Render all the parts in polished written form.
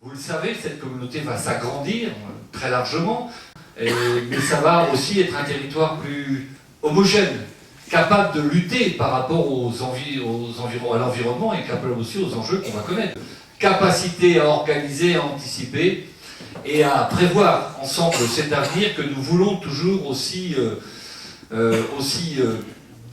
Vous le savez, cette communauté va s'agrandir très largement, mais ça va aussi être un territoire plus homogène, capable de lutter par rapport à l'environnement et capable aussi aux enjeux qu'on va connaître. Capacité à organiser, à anticiper et à prévoir ensemble cet avenir que nous voulons toujours aussi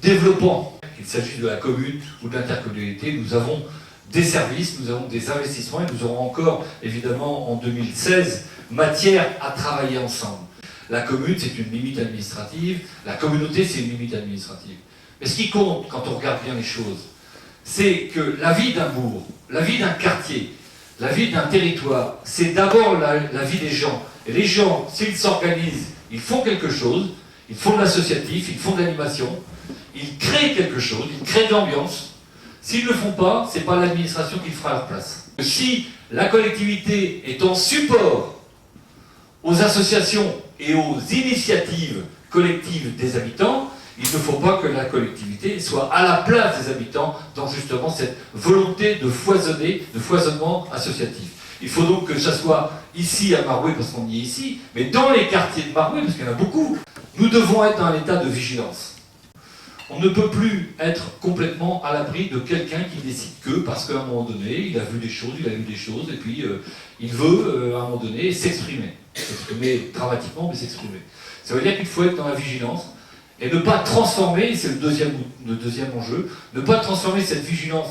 développant. Qu'il s'agisse de la commune ou de l'intercommunalité, nous avons des services, nous avons des investissements et nous aurons encore, évidemment, en 2016, matière à travailler ensemble. La commune, c'est une limite administrative, la communauté, c'est une limite administrative. Mais ce qui compte, quand on regarde bien les choses, c'est que la vie d'un bourg, la vie d'un quartier, la vie d'un territoire, c'est d'abord la vie des gens. Et les gens, s'ils s'organisent, ils font quelque chose, ils font de l'associatif, ils font de l'animation, ils créent quelque chose, ils créent de l'ambiance. S'ils ne le font pas, ce n'est pas l'administration qui le fera à leur place. Si la collectivité est en support aux associations et aux initiatives collectives des habitants, il ne faut pas que la collectivité soit à la place des habitants dans justement cette volonté de foisonner, de foisonnement associatif. Il faut donc que ça soit ici à Maroué, parce qu'on y est ici, mais dans les quartiers de Maroué, parce qu'il y en a beaucoup, nous devons être dans un état de vigilance. On ne peut plus être complètement à l'abri de quelqu'un qui décide que, parce qu'à un moment donné, il a vu des choses, il a lu des choses, et puis il veut, à un moment donné, s'exprimer. S'exprimer dramatiquement, mais s'exprimer. Ça veut dire qu'il faut être dans la vigilance, et ne pas transformer, c'est le deuxième enjeu, ne pas transformer cette vigilance,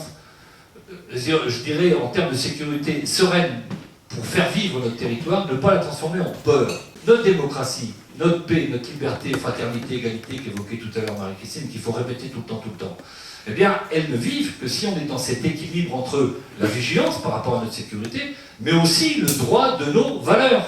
je dirais en termes de sécurité sereine, pour faire vivre notre territoire, ne pas la transformer en peur. Notre démocratie, notre paix, notre liberté, fraternité, égalité qu'évoquait tout à l'heure Marie-Christine, qu'il faut répéter tout le temps, eh bien, elles ne vivent que si on est dans cet équilibre entre la vigilance par rapport à notre sécurité, mais aussi le droit de nos valeurs.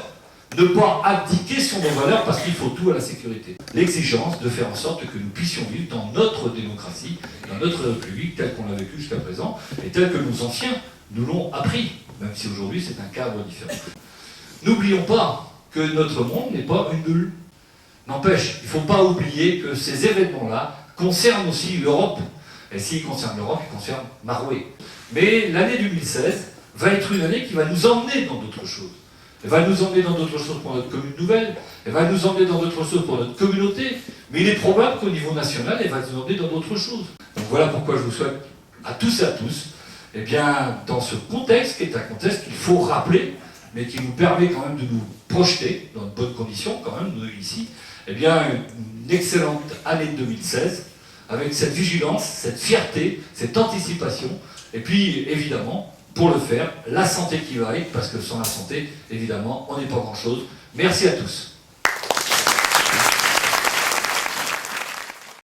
Ne pas abdiquer sur nos valeurs parce qu'il faut tout à la sécurité. L'exigence de faire en sorte que nous puissions vivre dans notre démocratie, dans notre République, telle qu'on l'a vécue jusqu'à présent, et telle que nos anciens nous l'ont appris, même si aujourd'hui c'est un cadre différent. N'oublions pas que notre monde n'est pas une bulle. N'empêche, il ne faut pas oublier que ces événements-là concernent aussi l'Europe. Et s'ils concernent l'Europe, ils concernent Maroué. Mais l'année 2016 va être une année qui va nous emmener dans d'autres choses. Elle va nous emmener dans d'autres choses pour notre commune nouvelle, elle va nous emmener dans d'autres choses pour notre communauté, mais il est probable qu'au niveau national, elle va nous emmener dans d'autres choses. Donc voilà pourquoi je vous souhaite à tous et à tous, eh bien, dans ce contexte, qui est un contexte qu'il faut rappeler, mais qui nous permet quand même de nous projeter dans de bonnes conditions, quand même, nous ici, eh bien, une excellente année 2016, avec cette vigilance, cette fierté, cette anticipation, et puis, évidemment, pour le faire, la santé qui va avec, parce que sans la santé, évidemment, on n'est pas grand-chose. Merci à tous.